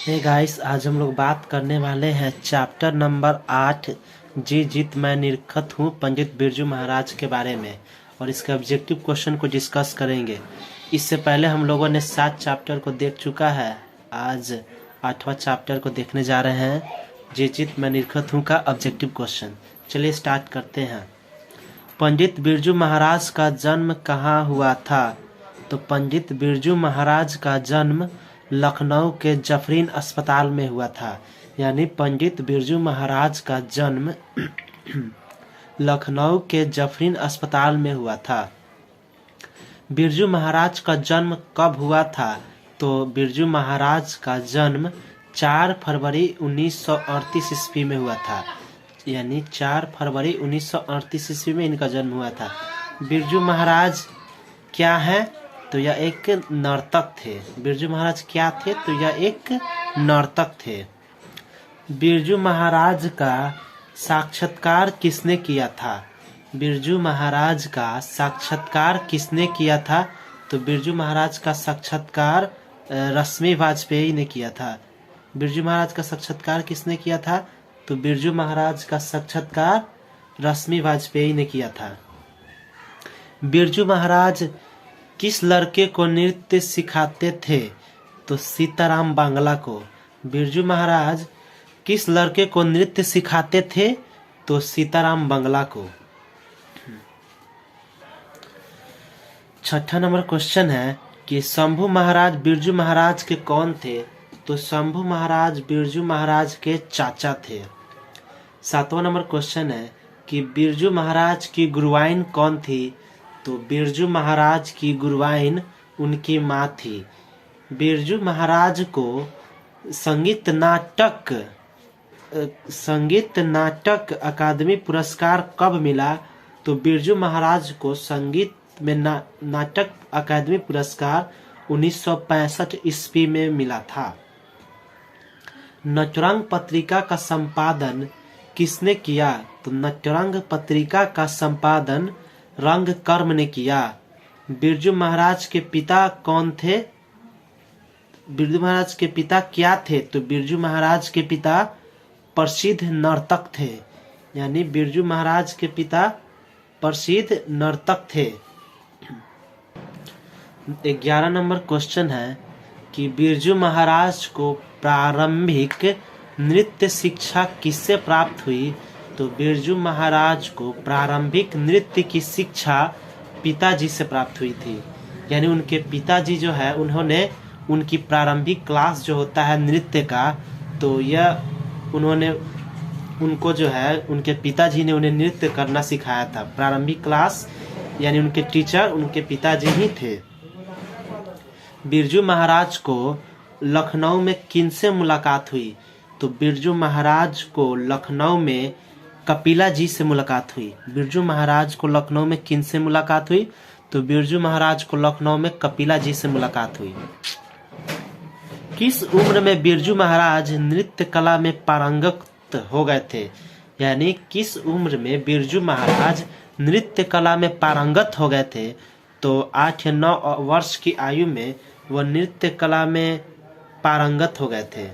Hey guys, आज हम लोग बात करने वाले हैं चैप्टर नंबर 8 जी जीत मैं निरखत हूँ पंडित बिरजू महाराज के बारे में और इसके ऑब्जेक्टिव क्वेश्चन को डिस्कस करेंगे। इससे पहले हम लोगों ने 7 चैप्टर को देख चुका है। आज 8वां चैप्टर को देखने जा रहे हैं जी जीत मैं निरखत हूँ का ऑब्जेक्टिव क्वेश्चन। चलिए स्टार्ट करते हैं। पंडित बिरजू महाराज का जन्म कहाँ हुआ था? तो पंडित बिरजू महाराज का जन्म लखनऊ के जफरीन अस्पताल में हुआ था। यानी पंडित बिरजू महाराज का जन्म लखनऊ के जफरीन अस्पताल में हुआ था। बिरजू महाराज का जन्म कब हुआ था? तो बिरजू महाराज का जन्म 4 फरवरी 1938 ईस्वी में हुआ था। यानी 4 फरवरी 1938 ईस्वी में इनका जन्म हुआ था। बिरजू महाराज क्या है? तो यह एक नर्तक थे। बिरजू महाराज क्या थे? तो यह एक नर्तक थे। बिरजू महाराज का साक्षात्कार किसने किया था? बिरजू महाराज का साक्षात्कार किसने किया था? तो बिरजू महाराज का साक्षात्कार रश्मि वाजपेयी ने किया था। बिरजू महाराज का साक्षात्कार किसने किया था? तो बिरजू महाराज का साक्षात्कार रश्मि वाजपेयी ने किया था। बिरजू महाराज किस लड़के को नृत्य सिखाते थे? तो सीताराम बांगला को। बिरजू महाराज किस लड़के को नृत्य सिखाते थे? तो सीताराम बांगला को। 6ठा नंबर क्वेश्चन है कि शंभू महाराज बिरजू महाराज के कौन थे? तो शंभू महाराज बिरजू महाराज के चाचा थे। 7वां नंबर क्वेश्चन है कि बिरजू महाराज की गुरुवाइन कौन थी? तो बिरजू महाराज की गुरुवाइन उनकी माँ थी। बिरजू महाराज को संगीत नाटक अकादमी पुरस्कार कब मिला? तो बिरजू महाराज को संगीत में नाटक अकादमी पुरस्कार 1965 ईस्वी में मिला था। नटरंग पत्रिका का संपादन किसने किया? तो नटरंग पत्रिका का संपादन रंगकर्म ने किया। बिरजू महाराज के पिता कौन थे? बिरजू महाराज के पिता क्या थे? तो बिरजू महाराज के पिता प्रसिद्ध नर्तक थे। यानी बिरजू महाराज के पिता प्रसिद्ध नर्तक थे। 11 नंबर क्वेश्चन है कि बिरजू महाराज को प्रारंभिक नृत्य शिक्षा किससे प्राप्त हुई? तो बिरजू महाराज को प्रारंभिक नृत्य की शिक्षा पिताजी से प्राप्त हुई थी। यानी उनके पिताजी जो है उन्होंने उनकी प्रारंभिक क्लास जो होता है नृत्य का, तो यह उन्होंने उनको जो है उनके पिताजी ने उन्हें नृत्य करना सिखाया था। प्रारंभिक क्लास यानी उनके टीचर उनके पिताजी ही थे। बिरजू महाराज को लखनऊ में किनसे मुलाकात हुई? तो बिरजू महाराज को लखनऊ में कपिला जी से मुलाकात हुई। बिरजू महाराज को लखनऊ में किनसे मुलाकात हुई? तो बिरजू महाराज को लखनऊ में कपिला जी से मुलाकात हुई। किस उम्र में बिरजू महाराज नृत्य कला में पारंगत हो गए थे? यानी किस उम्र में बिरजू महाराज नृत्य कला में पारंगत हो गए थे? तो 8 या 9 वर्ष की आयु में वह नृत्य कला में पारंगत हो गए थे।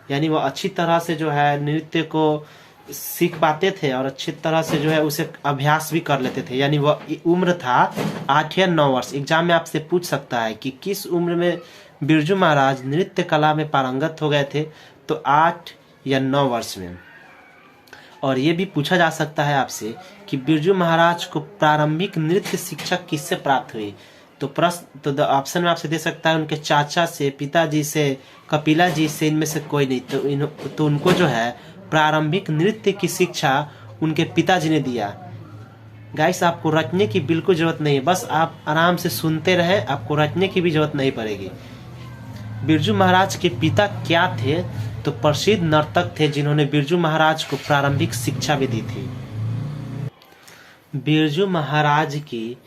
यानी वह अच्छी तरह से जो है नृत्य को सीख पाते थे और अच्छी तरह से जो है उसे अभ्यास भी कर लेते थे। यानी वह उम्र था 8 या 9 वर्ष। एग्जाम में आपसे पूछ सकता है कि किस उम्र में बिरजू महाराज नृत्य कला में पारंगत हो गए थे? तो 8 या 9 वर्ष में। और ये भी पूछा जा सकता है आपसे कि बिरजू महाराज को प्रारंभिक नृत्य शिक्षा किससे प्राप्त हुई? तो प्रश्न तो ऑप्शन में आपसे दे सकता है उनके चाचा से, पिताजी से, कपिला जी से, इनमें से कोई नहीं। तो उनको जो है प्रारंभिक नृत्य की शिक्षा उनके पिताजी ने दिया। गाइस, आपको रटने की बिल्कुल जरूरत नहीं है, बस आप आराम से सुनते रहे, आपको रटने की भी जरूरत नहीं पड़ेगी। बिरजू महाराज के पिता क्या थे? तो प्रसिद्ध नर्तक थे जिन्होंने बिरजू महाराज को प्रारंभिक शिक्षा भी दी थी। बिरजू महाराज की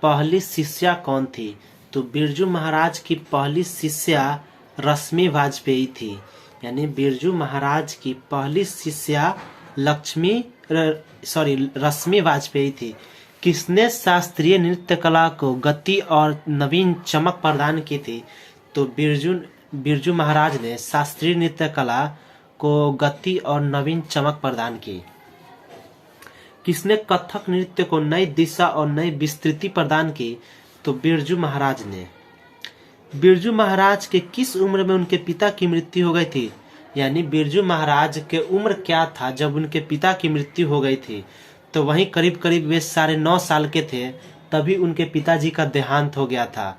पहली शिष्या कौन थी? तो बिरजू महाराज की पहली शिष्या रश्मि वाजपेयी थी। यानी बिरजू महाराज की पहली शिष्या रश्मि वाजपेयी थी। किसने शास्त्रीय नृत्य कला को गति और नवीन चमक प्रदान की थी? तो बिरजू बिरजू महाराज ने शास्त्रीय नृत्य कला को गति और नवीन चमक प्रदान की? किसने कथक नृत्य को नई दिशा और नई विस्तृति प्रदान की? तो बिरजू महाराज ने। बिरजू महाराज के किस उम्र में उनके पिता की मृत्यु हो गई थी? यानी बिरजू महाराज के उम्र क्या था जब उनके पिता की मृत्यु हो गई थी? तो वहीं करीब करीब वे 9.5 साल के थे, तभी उनके पिताजी का देहांत हो गया था।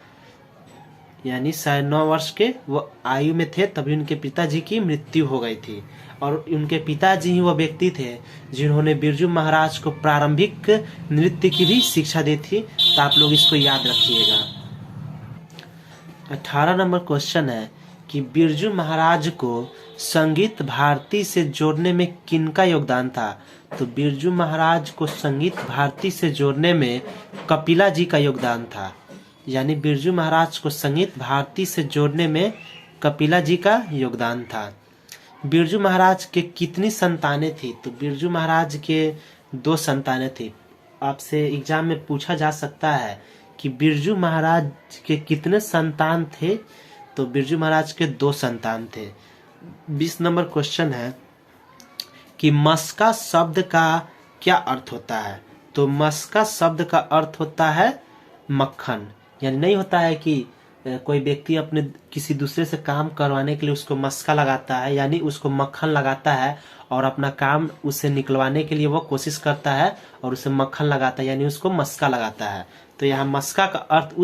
यानी 9.5 वर्ष के वो आयु में थे, तभी उनके पिताजी की मृत्यु हो गई थी। और उनके पिताजी ही वह व्यक्ति थे जिन्होंने बिरजू महाराज को प्रारंभिक नृत्य की भी शिक्षा दी थी। तो आप लोग इसको याद रखिएगा। 18 नंबर क्वेश्चन है कि बिरजू महाराज को संगीत भारती से जोड़ने में किनका योगदान था? तो बिरजू महाराज को संगीत भारती से जोड़ने में कपिला जी का योगदान था। यानी बिरजू महाराज को संगीत भारती से जोड़ने में कपिला जी का योगदान था। बिरजू महाराज के कितनी संतानें थी? तो बिरजू महाराज के 2 संतानें थी। आपसे एग्जाम में पूछा जा सकता है कि बिरजू महाराज के कितने संतान थे? तो बिरजू महाराज के 2 संतान थे। 20 नंबर क्वेश्चन है कि मस्का शब्द का क्या अर्थ होता है? तो मस्का शब्द का अर्थ होता है मक्खन। यानी नहीं होता है कि कोई व्यक्ति अपने किसी दूसरे से काम करवाने के लिए उसको मस्का लगाता है, यानी उसको मक्खन लगाता है और अपना काम उससे निकलवाने के लिए वो कोशिश करता है और उसे मक्खन लगाता है, यानी उसको मस्का लगाता है। तो यहाँ मस्का का अर्थ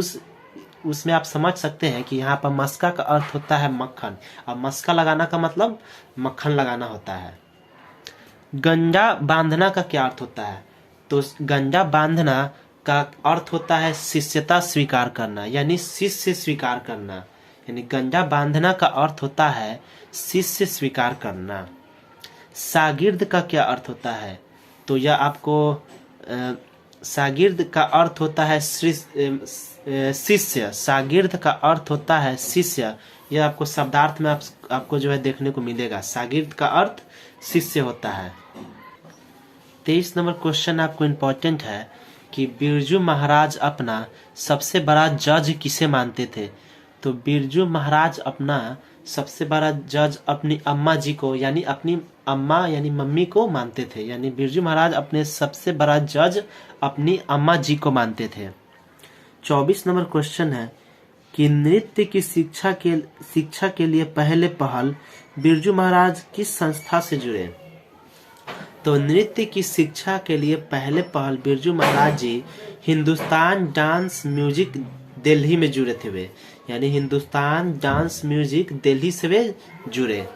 उसमें आप समझ सकते हैं कि यहाँ पर मस्का का अर्थ होता है मक्खन, और मस्का लगाना का मतलब मक्खन लगाना होता है। गंजा बांधना का क्या अर्थ होता है? तो गंजा बांधना का अर्थ होता है शिष्यता स्वीकार करना, यानी शिष्य स्वीकार करना। यानी गंजा बांधना का अर्थ होता है शिष्य स्वीकार करना। शागिर्द का क्या अर्थ होता है? तो यह आपको शागिर्द का अर्थ होता है शिष्य। शागिर्द का अर्थ होता है शिष्य। यह आपको शब्दार्थ में आपको जो है देखने को मिलेगा। शागिर्द का अर्थ शिष्य होता है। 23 नंबर क्वेश्चन आपको इम्पोर्टेंट है कि बिरजू महाराज अपना सबसे बड़ा जज किसे मानते थे? तो बिरजू महाराज अपना सबसे बड़ा जज अपनी अम्मा जी को, यानी अपनी अम्मा यानी मम्मी को मानते थे। यानी बिरजू महाराज अपने सबसे बड़ा जज अपनी अम्मा जी को मानते थे। 24 नंबर क्वेश्चन है कि नृत्य की शिक्षा के लिए पहले पहल बिरजू महाराज किस संस्था से जुड़े? तो नृत्य की शिक्षा के लिए पहले पहल बिरजू महाराज जी हिंदुस्तान डांस म्यूजिक दिल्ली में जुड़े थे वे। यानी हिंदुस्तान डांस म्यूजिक दिल्ली से वे जुड़े।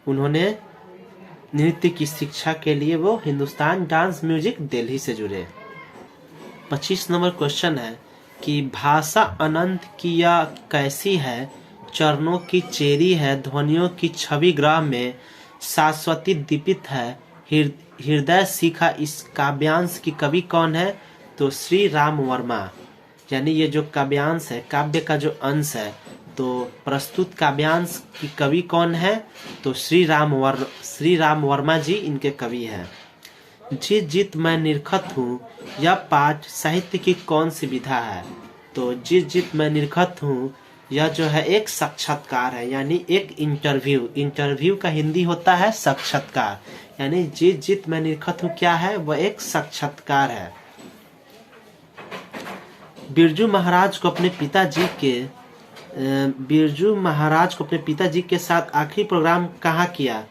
उन्होंने नृत्य की शिक्षा के लिए वो हिंदुस्तान डांस म्यूजिक दिल्ली से जुड़े। 25 नंबर क्वेश्चन है कि भाषा अनंत की यह कैसी है? चरणों की चेरी है, ध्वनियों की छवि ग्राम में शाश्वती दीपित है, हृदय शिखा। इस काव्यांश की कवि कौन है? तो श्री राम वर्मा। यानी ये जो काव्यांश है, काव्य का जो अंश है, तो प्रस्तुत काव्यांश की कवि कौन है? तो श्री राम वर्मा जी इनके कवि हैं। जित जित मैं निरखत हूँ, यह पाठ साहित्य की कौन सी विधा है? तो जित जित मैं निरखत हूँ यह जो है एक साक्षात्कार है, यानी एक इंटरव्यू का हिंदी होता है साक्षात्कार। यानी जित जित मैं निरखत हूँ क्या है? वह एक साक्षात्कार है। बिरजू महाराज को अपने पिताजी के साथ आखिरी प्रोग्राम कहाँ किया?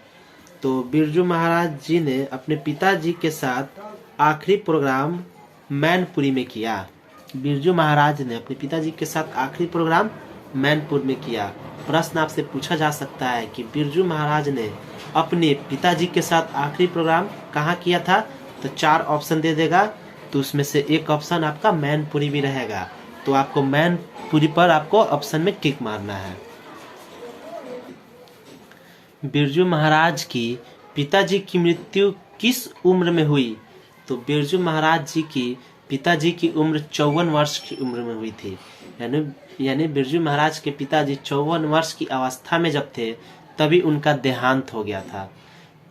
तो बिरजू महाराज जी ने अपने पिताजी के साथ आखिरी प्रोग्राम मैनपुरी में किया। बिरजू महाराज ने अपने पिताजी के साथ आखिरी प्रोग्राम मैनपुर में किया। प्रश्न आपसे पूछा जा सकता है कि बिरजू महाराज ने अपने पिताजी के साथ आखिरी प्रोग्राम कहाँ किया था? तो 4 ऑप्शन दे देगा, तो उसमें से एक ऑप्शन आपका मैनपुरी भी रहेगा। तो आपको मैनपुरी पर आपको ऑप्शन में टिक मारना है। बिरजू महाराज की पिताजी की मृत्यु किस उम्र में हुई? तो बिरजू महाराज जी की पिताजी की उम्र 54 वर्ष की उम्र में हुई थी। यानी बिरजू महाराज के पिताजी 54 वर्ष की अवस्था में जब थे तभी उनका देहांत हो गया था।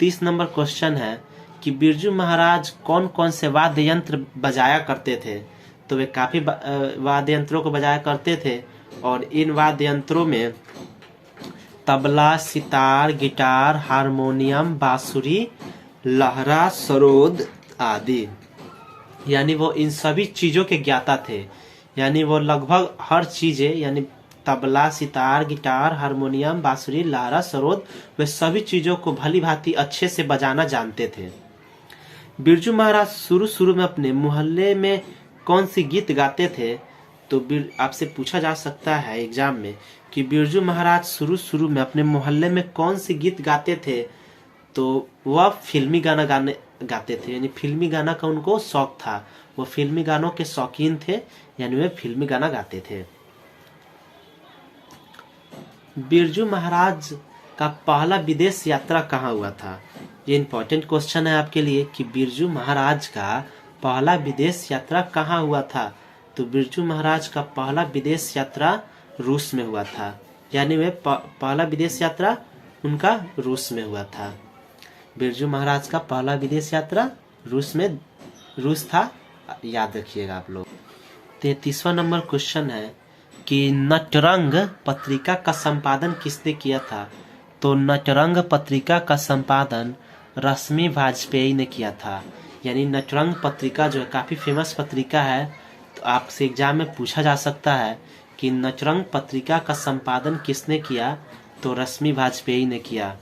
30 नंबर क्वेश्चन है कि बिरजू महाराज कौन कौन से वाद्य यंत्र बजाया करते थे? तो वे काफी वाद्य यंत्रों को बजाया करते थे, और इन वाद्य यंत्रों में तबला, सितार, गिटार, हारमोनियम, बांसुरी, लहरा, सरोद आदि। यानी वो इन सभी चीजों के ज्ञाता थे। यानी वो लगभग हर चीजें, यानी तबला, सितार, गिटार, हारमोनियम, बांसुरी, लहरा, सरोद, वे सभी चीजों को भली भांति अच्छे से बजाना जानते थे। बिरजू महाराज शुरू शुरू में अपने मोहल्ले में कौन सी गीत गाते थे? तो आपसे पूछा जा सकता है एग्जाम में कि बिरजू महाराज शुरू शुरू में अपने मोहल्ले में कौन सी गीत गाते थे? तो वह फिल्मी गाना गाते थे। यानी फिल्मी गाना का उनको शौक था, वो फिल्मी गानों के शौकीन थे, यानी वे फिल्मी गाना गाते थे। बिरजू महाराज का पहला विदेश यात्रा कहाँ हुआ था? ये इंपॉर्टेंट क्वेश्चन है आपके लिए कि बिरजू महाराज का पहला विदेश यात्रा कहाँ हुआ था? तो बिरजू महाराज का पहला विदेश यात्रा रूस में हुआ था। यानी वे पहला विदेश यात्रा उनका रूस में हुआ था। बिरजू महाराज का पहला विदेश यात्रा रूस था, याद रखिएगा आप लोग। 33वां नंबर क्वेश्चन है कि नटरंग पत्रिका का संपादन किसने किया था? तो नटरंग पत्रिका का संपादन रश्मि वाजपेयी ने किया था। यानी नटरंग पत्रिका जो है काफी फेमस पत्रिका है, तो आपसे एग्जाम में पूछा जा सकता है कि नटरंग पत्रिका का संपादन किसने किया? तो रश्मि वाजपेयी ने किया।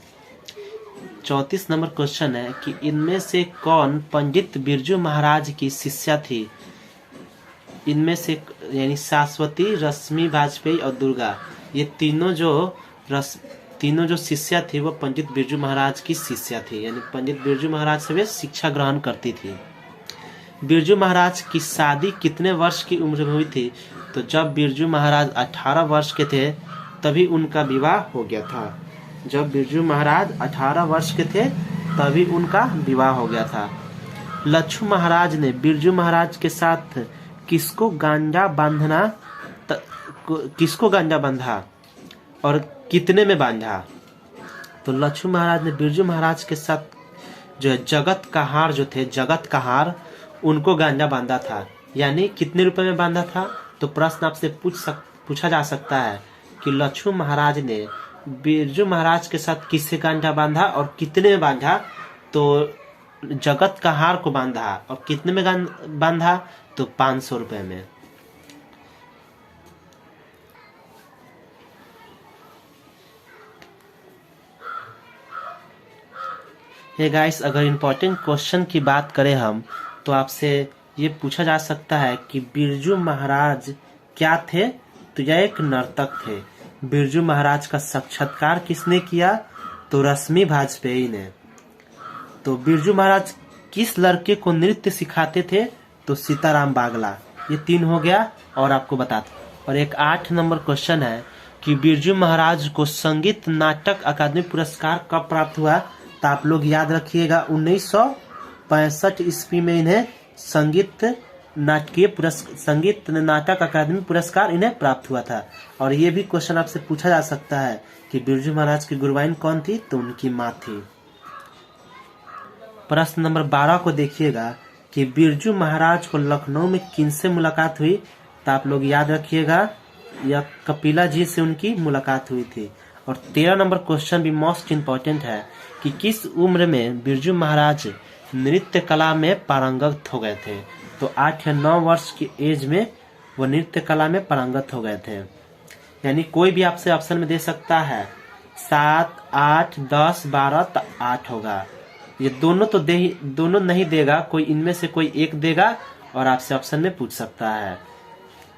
34 नंबर क्वेश्चन है कि इनमें से कौन पंडित बिरजू महाराज की शिष्या थी? इनमें से यानी शाश्वती, रश्मि वाजपेयी और दुर्गा, ये तीनों जो शिष्या थी वो पंडित बिरजू महाराज की शिष्या थी। यानी पंडित बिरजू महाराज से वे शिक्षा ग्रहण करती थी। बिरजू महाराज की शादी कितने वर्ष की उम्र में हुई थी? तो जब बिरजू महाराज 18 वर्ष के थे तभी उनका विवाह हो गया था। जब बिरजू महाराज 18 वर्ष के थे तभी उनका विवाह हो गया था। लच्छू महाराज ने बिरजू महाराज के साथ किसको गांजा बांधा और कितने में बांधा? तो लच्छू महाराज ने बिरजू महाराज के साथ जो है जगत कहार उनको गांजा बांधा था। यानी कितने रुपए में बांधा था? तो प्रश्न आपसे पूछा जा सकता है कि लच्छू महाराज ने बिरजू महाराज के साथ किससे गांजा बांधा और कितने में बांधा? तो जगत कहार को बांधा। और कितने में बांधा? तो 500 रुपए में। हे गाइस, अगर इम्पोर्टेंट क्वेश्चन की बात करें हम, तो आपसे ये पूछा जा सकता है कि बिरजू महाराज क्या थे? तो यह एक नर्तक थे। बिरजू महाराज का साक्षात्कार किसने किया? तो रश्मि वाजपेयी ने। तो बिरजू महाराज किस लड़के को नृत्य सिखाते थे? तो सीताराम बागला। ये 3 हो गया और आपको बताते। और एक 8 नंबर क्वेश्चन है कि बिरजू महाराज को संगीत नाटक अकादमी पुरस्कार कब प्राप्त हुआ? तो आप लोग याद रखिएगा 1965 ईस्वी में इन्हें संगीत नाटक अकादमी पुरस्कार इन्हें प्राप्त हुआ था। और ये भी क्वेश्चन आपसे पूछा जा सकता है कि बिरजू महाराज की गुरुवाइन कौन थी? तो उनकी माँ थी। प्रश्न नंबर 12 को देखिएगा कि बिरजू महाराज को लखनऊ में किनसे मुलाकात हुई? तो आप लोग याद रखिएगा यह कपिला जी से उनकी मुलाकात हुई थी। और 13 नंबर क्वेश्चन भी मोस्ट इम्पोर्टेंट है कि किस उम्र में बिरजू महाराज नृत्य कला में पारंगत हो गए थे? तो 8 या 9 वर्ष की एज में वो नृत्य कला में पारंगत हो गए थे। यानी कोई भी आपसे ऑप्शन में दे सकता है 7, 8, 10, 12, तो 8 होगा। ये दोनों नहीं देगा, कोई इनमें से कोई एक देगा और आपसे ऑप्शन में पूछ सकता है,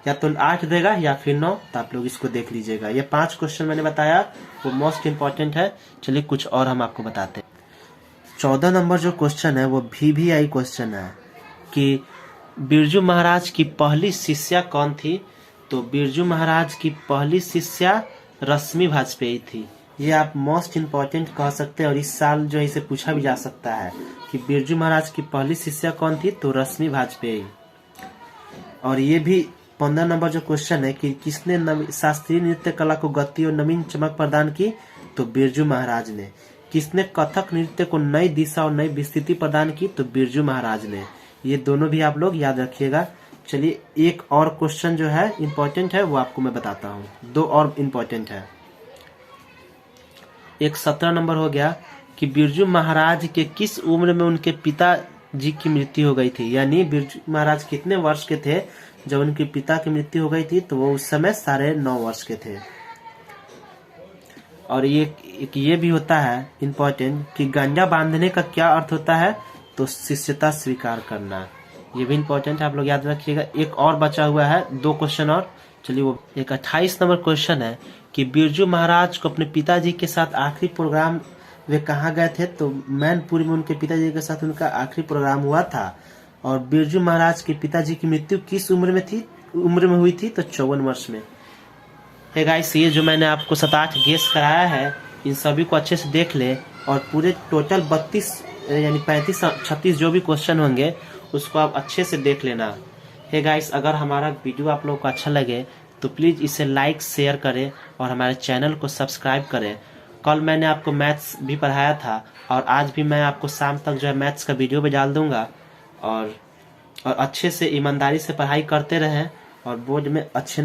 या तो 8 देगा या फिर 9। तो आप लोग इसको देख लीजिएगा। ये 5 क्वेश्चन मैंने बताया वो मोस्ट इम्पोर्टेंट है। चलिए कुछ और हम आपको बताते हैं। 14 नंबर जो क्वेश्चन है वो VVI क्वेश्चन है कि बिरजू महाराज की पहली शिष्या कौन थी? तो बिरजू महाराज की पहली शिष्या रश्मि वाजपेयी थी। ये आप मोस्ट इम्पोर्टेंट कह सकते हैं और इस साल जो है इसे पूछा भी जा सकता है कि बिरजू महाराज की पहली शिष्या कौन थी? तो रश्मि वाजपेयी। और ये भी 15 नंबर जो क्वेश्चन है कि किसने शास्त्रीय नृत्य कला को गति और नवीन चमक प्रदान की? तो बिरजू महाराज ने। किसने कथक नृत्य को नई दिशा और नई विस्तृति प्रदान की? तो बिरजू महाराज ने। ये दोनों भी आप लोग याद रखिएगा। चलिए एक और क्वेश्चन जो है इम्पोर्टेंट है वो आपको मैं बताता हूँ। 2 और इम्पोर्टेंट है। एक 17 नंबर हो गया कि बिरजू महाराज के किस उम्र में उनके पिताजी की मृत्यु हो गई थी। यानी बिरजू महाराज कितने वर्ष के थे जब उनके पिता की मृत्यु हो गई थी, तो वो उस समय 9.5 वर्ष के थे। और ये भी होता है इम्पोर्टेंट कि गांजा बांधने का क्या अर्थ होता है, तो शिष्यता स्वीकार करना। ये भी इम्पोर्टेंट आप लोग याद रखिएगा। एक और बचा हुआ है, 2 क्वेश्चन और, चलिए वो एक 28 नंबर क्वेश्चन है कि बिरजू महाराज को अपने पिताजी के साथ आखिरी प्रोग्राम वे कहाँ गए थे, तो मैनपुरी में उनके पिताजी के साथ उनका आखिरी प्रोग्राम हुआ था। और बिरजू महाराज के पिताजी की मृत्यु किस उम्र में हुई थी, तो 54 वर्ष में। हे गाइस, ये जो मैंने आपको 7-8 गेस कराया है, इन सभी को अच्छे से देख ले और पूरे टोटल 32 यानी 35-36 जो भी क्वेश्चन होंगे उसको आप अच्छे से देख लेना। हे गाइस, अगर हमारा वीडियो आप लोगों को अच्छा लगे तो प्लीज़ इसे लाइक शेयर करें और हमारे चैनल को सब्सक्राइब करें। कल मैंने आपको मैथ्स भी पढ़ाया था और आज भी मैं आपको शाम तक जो है मैथ्स का वीडियो भी डाल दूंगा। और अच्छे से ईमानदारी से पढ़ाई करते रहें और बोर्ड में अच्छे